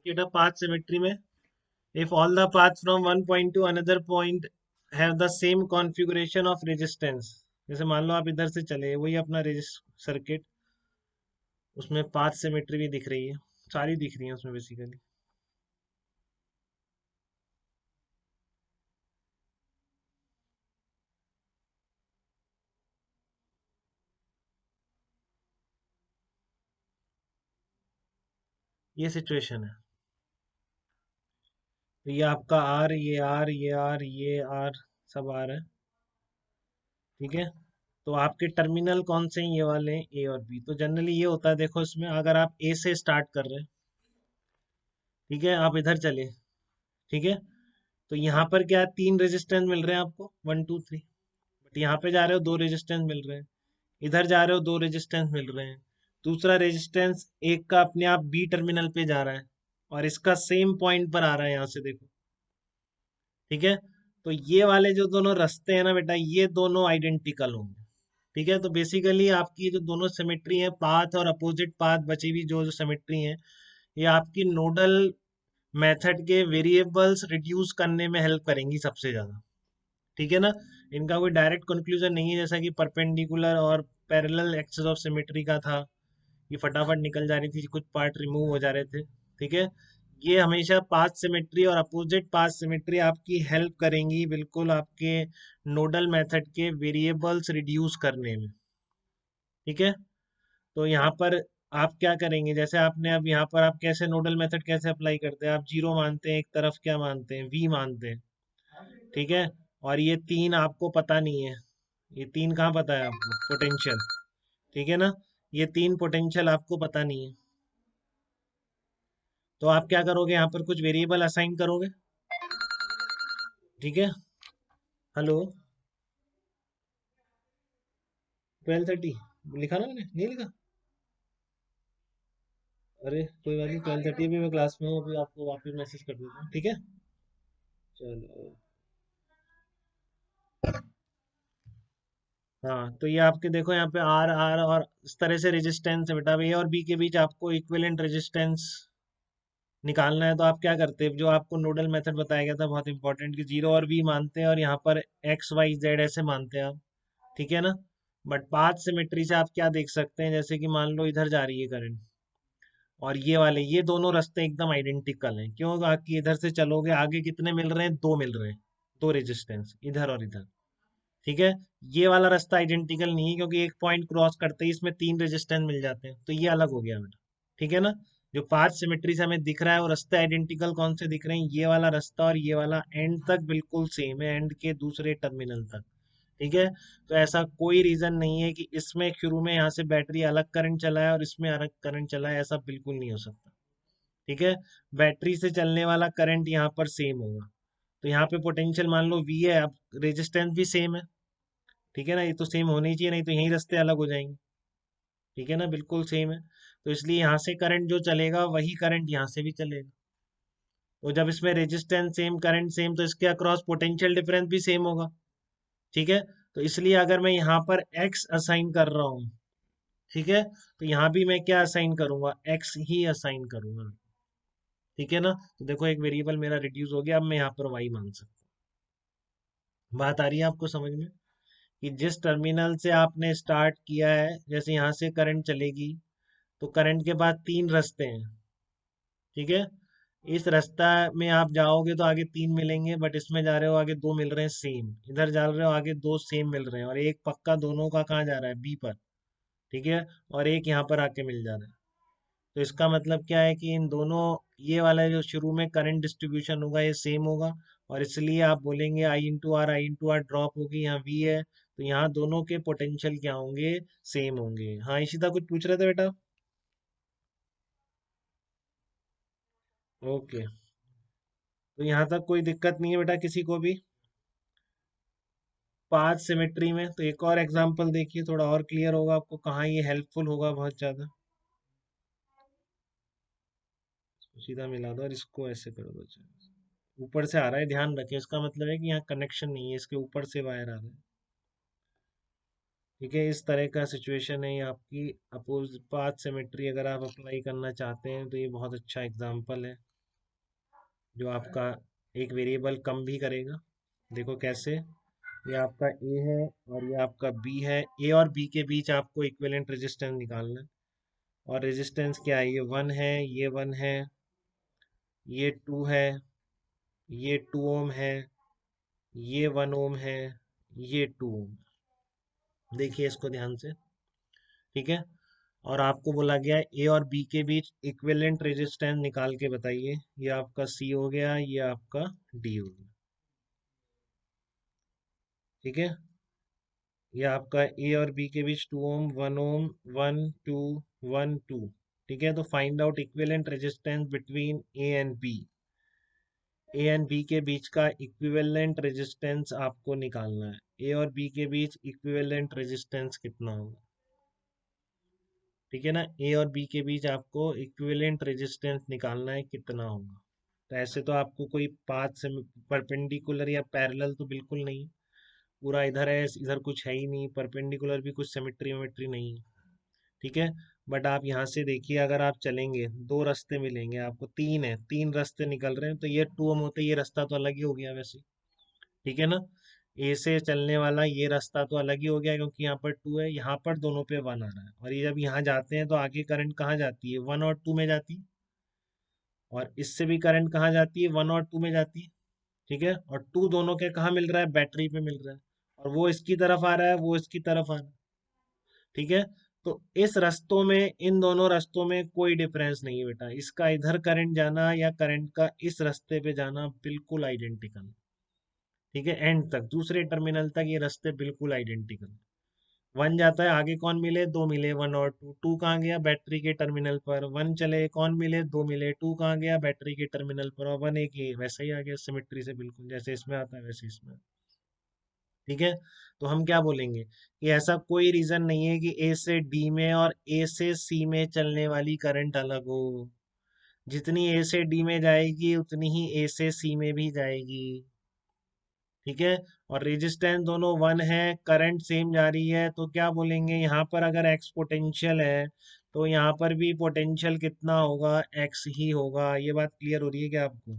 Get a path symmetry में if all the paths from one point to another point have the same configuration of resistance, जैसे मान लो आप इधर से चले वही अपना सर्किट, उसमें पाथ सिमेट्री भी दिख रही है, सारी दिख रही है उसमें बेसिकली। ये सिचुएशन है। तो ये आपका आर, ये आर, ये आर, ये आर, सब आर है। ठीक है, तो आपके टर्मिनल कौन से हैं? ये वाले हैं, ए और बी। तो जनरली ये होता है, देखो इसमें अगर आप ए से स्टार्ट कर रहे हैं, ठीक है, आप इधर चले, ठीक है, तो यहाँ पर क्या है, तीन रेजिस्टेंस मिल रहे हैं आपको, 1 2 3। बट यहाँ पे जा रहे हो दो रेजिस्टेंस मिल रहे हैं, इधर जा रहे हो दो रेजिस्टेंस मिल रहे हैं। दूसरा रेजिस्टेंस एक का अपने आप बी टर्मिनल पे जा रहा है, और इसका सेम पॉइंट पर आ रहा है, यहाँ से देखो। ठीक है, तो ये वाले जो दोनों रास्ते हैं ना बेटा, ये दोनों आइडेंटिकल होंगे। ठीक है, तो बेसिकली आपकी जो दोनों सिमेट्री है, पाथ और अपोजिट पाथ, बची हुई जो जो सिमेट्री है, ये आपकी नोडल मेथड के वेरिएबल्स रिड्यूस करने में हेल्प करेंगी सबसे ज्यादा। ठीक है ना, इनका कोई डायरेक्ट कंक्लूजन नहीं है, जैसा कि परपेंडिकुलर और पैरेलल एक्सिस ऑफ सिमेट्री का था, ये फटाफट निकल जा रही थी, कुछ पार्ट रिमूव हो जा रहे थे। ठीक है, ये हमेशा पाथ सिमेट्री और अपोजिट पाथ सिमेट्री आपकी हेल्प करेंगी बिल्कुल आपके नोडल मेथड के वेरिएबल्स रिड्यूस करने में। ठीक है, तो यहाँ पर आप क्या करेंगे, जैसे आपने अब यहाँ पर आप कैसे नोडल मेथड कैसे अप्लाई करते हैं, आप जीरो मानते हैं, एक तरफ क्या मानते हैं, वी मानते हैं। ठीक है, और ये तीन आपको पता नहीं है, ये तीन कहाँ पता है आपको, पोटेंशियल। ठीक है ना, ये तीन पोटेंशियल आपको पता नहीं है, तो आप क्या करोगे, यहाँ पर कुछ वेरिएबल असाइन करोगे। ठीक है, हेलो, 12:30 लिखा ना मैंने, नहीं लिखा? अरे कोई बात नहीं, 12:30 भी मैं क्लास में हूँ, अभी आपको वापस मैसेज कर देता हूँ। ठीक है, चलो। हाँ, तो ये आपके देखो यहाँ पे आर आर और इस तरह से रेजिस्टेंस है बेटा। अब ए और बी के बीच आपको इक्विवेलेंट रेजिस्टेंस निकालना है, तो आप क्या करते हैं, जो आपको नोडल मेथड बताया गया था बहुत इंपॉर्टेंट, कि जीरो और बी मानते हैं और यहाँ पर एक्स वाई जेड ऐसे मानते हैं आप। ठीक है ना, बट पाथ सिमेट्री से आप क्या देख सकते हैं, जैसे कि मान लो इधर जा रही है करंट, और ये वाले ये दोनों रास्ते एकदम आइडेंटिकल हैं। क्यों? कि इधर से चलोगे आगे कितने मिल रहे हैं, दो मिल रहे हैं, दो रेजिस्टेंस इधर और इधर। ठीक है, ये वाला रास्ता आइडेंटिकल नहीं है, क्योंकि एक पॉइंट क्रॉस करते ही इसमें तीन रेजिस्टेंस मिल जाते हैं, तो ये अलग हो गया बेटा। ठीक है ना, जो पांच सिमेट्री से हमें दिख रहा है वो रास्ते आइडेंटिकल कौन से दिख रहे हैं, ये वाला रास्ता और ये वाला, एंड तक बिल्कुल सेम है, एंड के दूसरे टर्मिनल तक। ठीक है, तो ऐसा कोई रीजन नहीं है कि इसमें शुरू में यहाँ से बैटरी अलग करंट चला है और इसमें अलग करंट चला है, ऐसा बिल्कुल नहीं हो सकता। ठीक है, बैटरी से चलने वाला करंट यहाँ पर सेम होगा, तो यहाँ पे पोटेंशियल मान लो वी है, अब रेजिस्टेंस भी सेम है। ठीक है ना, ये तो सेम होनी चाहिए, नहीं तो यही रास्ते अलग हो जाएंगे। ठीक है ना, बिल्कुल सेम है, तो इसलिए यहाँ से करंट जो चलेगा वही करंट यहाँ से भी चलेगा। तो जब इसमें रेजिस्टेंस सेम, करंट सेम, तो इसके अक्रॉस पोटेंशियल डिफरेंस भी सेम होगा। ठीक है, तो इसलिए अगर मैं यहाँ पर x असाइन कर रहा हूँ, ठीक है, तो यहाँ भी मैं क्या असाइन करूंगा, x ही असाइन करूंगा। ठीक है ना, तो देखो एक वेरिएबल मेरा रिड्यूस हो गया, अब मैं यहाँ पर y मान सकता हूँ। बात आ रही है आपको समझ में, कि जिस टर्मिनल से आपने स्टार्ट किया है, जैसे यहाँ से करंट चलेगी, तो करंट के बाद तीन रास्ते हैं। ठीक है, इस रास्ता में आप जाओगे तो आगे तीन मिलेंगे, बट इसमें जा रहे हो आगे दो मिल रहे हैं सेम, इधर जा रहे हो आगे दो सेम मिल रहे हैं, और एक पक्का दोनों का कहाँ जा रहा है, बी पर। ठीक है, और एक यहाँ पर आके मिल जा रहा है। तो इसका मतलब क्या है कि इन दोनों, ये वाला जो शुरू में करंट डिस्ट्रीब्यूशन होगा ये सेम होगा, और इसलिए आप बोलेंगे आई इंटू आर ड्रॉप होगी, यहाँ वी है, तो यहाँ दोनों के पोटेंशियल क्या होंगे, सेम होंगे। हाँ इशिता कुछ पूछ रहे थे बेटा? ओके, तो यहाँ तक कोई दिक्कत नहीं है बेटा किसी को भी, पाथ सिमेट्री में। तो एक और एग्जांपल देखिए, थोड़ा और क्लियर होगा आपको कहाँ ये हेल्पफुल होगा बहुत ज्यादा। सीधा मिला दो और इसको ऐसे कर दो, ऊपर से आ रहा है, ध्यान रखें, इसका मतलब है कि यहाँ कनेक्शन नहीं है, इसके ऊपर से वायर आ रहा है। ठीक है, इस तरह का सिचुएशन है ये आपकी अपोज पाथ सिमेट्री, अगर आप अप्लाई करना चाहते हैं तो ये बहुत अच्छा एग्जांपल है। जो आपका एक वेरिएबल कम भी करेगा। देखो कैसे, ये आपका ए है और ये आपका बी है। ए और बी के बीच आपको इक्विवेलेंट रेजिस्टेंस निकालना है। और रेजिस्टेंस क्या है, ये 1 है, ये 1 है, ये 2 है, ये 2 ओम है, ये 1 ओम है, ये 2 ओम। देखिए इसको ध्यान से, ठीक है। और आपको बोला गया है ए और बी के बीच इक्विवेलेंट रेजिस्टेंस निकाल के बताइए। ये आपका सी हो गया, ये आपका डी हो गया, ठीक है। ये आपका ए और बी के बीच 2 ओम, 1 ओम, 1 2 1 2, ठीक है। तो find out equivalent resistance between A and B. A and B के बीच का इक्विवेलेंट रेजिस्टेंस आपको निकालना है। ए और बी के बीच इक्विवेलेंट रेजिस्टेंस कितना होगा, ठीक है ना। ए और बी के बीच आपको इक्विवेलेंट रेजिस्टेंस निकालना है, कितना होगा। तो ऐसे तो आपको कोई पाथ से परपेंडिकुलर या पैरेलल तो बिल्कुल नहीं, पूरा इधर है, इधर कुछ है ही नहीं, परपेंडिकुलर भी कुछ सिमेट्री वेमेट्री नहीं है, ठीक है। बट आप यहाँ से देखिए, अगर आप चलेंगे दो रास्ते मिलेंगे आपको, तीन है, तीन रास्ते निकल रहे हैं, तो ये 2 ओम होते, ये रास्ता तो अलग ही हो गया वैसे, ठीक है ना। ए से चलने वाला ये रास्ता तो अलग ही हो गया, क्योंकि यहाँ पर 2 है, यहाँ पर दोनों पे 1 आ रहा है। और ये जब यहाँ जाते हैं तो आगे करंट कहाँ जाती है, 1 और 2 में जाती है। और इससे भी करंट कहाँ जाती है, 1 और 2 में जाती है, ठीक है। और 2 दोनों के कहाँ मिल रहा है, बैटरी पे मिल रहा है। और वो इसकी तरफ आ रहा है, वो इसकी तरफ आ रहा है, ठीक है। तो इस रास्तों में, इन दोनों रास्तों में कोई डिफरेंस नहीं है बेटा। इसका इधर करंट जाना या करंट का इस रास्ते पे जाना बिल्कुल आइडेंटिकल, ठीक है। एंड तक, दूसरे टर्मिनल तक ये रास्ते बिल्कुल आइडेंटिकल। 1 जाता है, आगे कौन मिले, 2 मिले, 1 और 2। 2 कहाँ गया, बैटरी के टर्मिनल पर। 1 चले, कौन मिले, 2 मिले। 2 कहाँ गया, बैटरी के टर्मिनल पर। और 1 एक ही वैसा ही आ गया, सिमेट्री से बिल्कुल जैसे इसमें आता है वैसे इसमें, ठीक है। तो हम क्या बोलेंगे कि ऐसा कोई रीजन नहीं है कि ए से डी में और ए से सी में चलने वाली करंट अलग हो। जितनी ए से डी में जाएगी उतनी ही ए से सी में भी जाएगी, ठीक है। और रेजिस्टेंस दोनों 1 है, करंट सेम जा रही है, तो क्या बोलेंगे, यहाँ पर अगर एक्स पोटेंशियल है तो यहाँ पर भी पोटेंशियल कितना होगा, एक्स ही होगा। ये बात क्लियर हो रही है क्या आपको,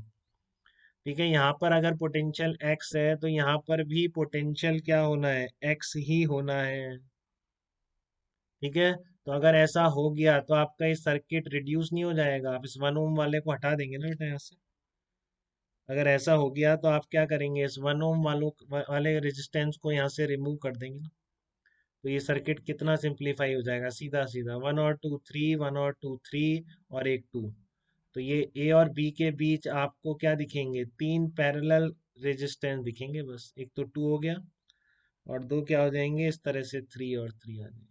ठीक है। यहाँ पर अगर पोटेंशियल एक्स है तो यहाँ पर भी पोटेंशियल क्या होना है, एक्स ही होना है, ठीक है। तो अगर ऐसा हो गया तो आपका ये सर्किट रिड्यूस नहीं हो जाएगा, आप इस 1 ओम वाले को हटा देंगे ना बेटा यहाँ से। अगर ऐसा हो गया तो आप क्या करेंगे, इस 1 ओम वाले रेजिस्टेंस को यहाँ से रिमूव कर देंगे ना। तो ये सर्किट कितना सिंप्लीफाई हो जाएगा, सीधा सीधा 1 और 2 3, 1 और 2 3 और एक 2। तो ये ए और बी के बीच आपको क्या दिखेंगे, तीन पैरेलल रेजिस्टेंस दिखेंगे बस। एक तो 2 हो गया, और दो क्या हो जाएंगे, इस तरह से 3 और 3 आ जाएंगे,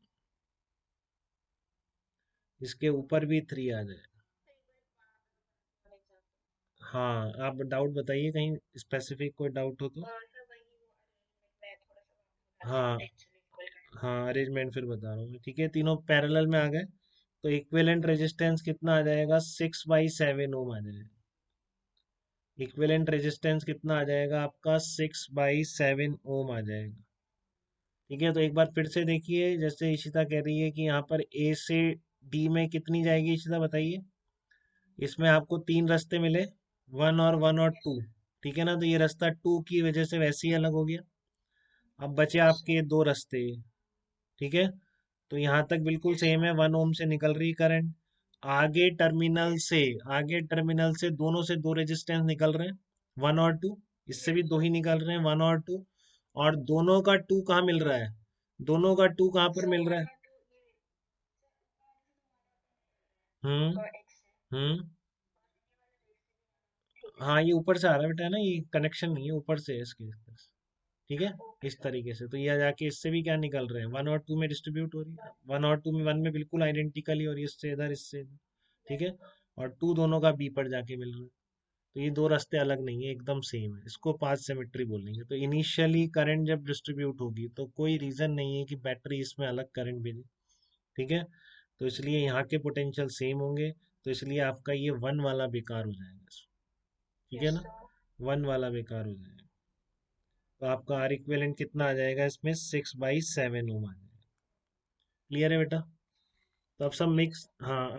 इसके ऊपर भी 3 आ जाए। हाँ, आप डाउट बताइए, कहीं स्पेसिफिक कोई डाउट हो तो। हाँ, हाँ अरेंजमेंट फिर बता रहा हूँ मैं, ठीक है। तीनों पैरेलल में आ गए, तो इक्विवेलेंट रेजिस्टेंस कितना आ जाएगा, 6/7 ओम आ जाएगा। इक्विवेलेंट रेजिस्टेंस कितना आ जाएगा आपका, 6/7 ओम आ जाएगा, ठीक है। तो एक बार फिर से देखिए, जैसे इशिता कह रही है कि यहाँ पर ए से डी में कितनी जाएगी, इशिता बताइए। इसमें आपको तीन रास्ते मिले, 1 और 1 और 2, ठीक है ना। तो ये रास्ता 2 की वजह से वैसे ही अलग हो गया। अब बचे आपके दो रास्ते, ठीक है। तो यहाँ तक बिल्कुल सेम है, 1 ओम से निकल रही करंट। आगे टर्मिनल से, आगे टर्मिनल से दोनों से दो रेजिस्टेंस निकल रहे हैं, 1 और 2। इससे भी दो ही निकल रहे हैं, 1 और 2। और दोनों का 2 कहाँ मिल रहा है, दोनों का 2 कहाँ पर मिल रहा है। हम्म। हम्म। हाँ ये ऊपर से आ रहा है बेटा, है ना, ये कनेक्शन नहीं है, ऊपर से है इसके, ठीक है। इस तरीके से तो यह जाके इससे भी क्या निकल रहे हैं, 1 और 2 में डिस्ट्रीब्यूट हो रही है। 1 और 2 में, 1 में बिल्कुल आइडेंटिकली, और इससे इधर, इससे इधर, ठीक है। और 2 दोनों का बी पर जाके मिल रहा है। तो ये दो रास्ते अलग नहीं है, एकदम सेम है। इसको पाथ सिमेट्री बोलेंगे। तो इनिशियली करंट जब डिस्ट्रीब्यूट होगी तो कोई रीजन नहीं है कि बैटरी इसमें अलग करंट भेजे, ठीक है। तो इसलिए यहाँ के पोटेंशियल सेम होंगे, तो इसलिए आपका ये 1 वाला बेकार हो जाएगा, ठीक है ना। 1 वाला बेकार हो जाएगा। तो आपका आर इक्विवेलेंट कितना आ जाएगा इसमें, 6/7 ओम आ जाएगा। क्लियर है बेटा। तो अब सब मिक्स, हाँ।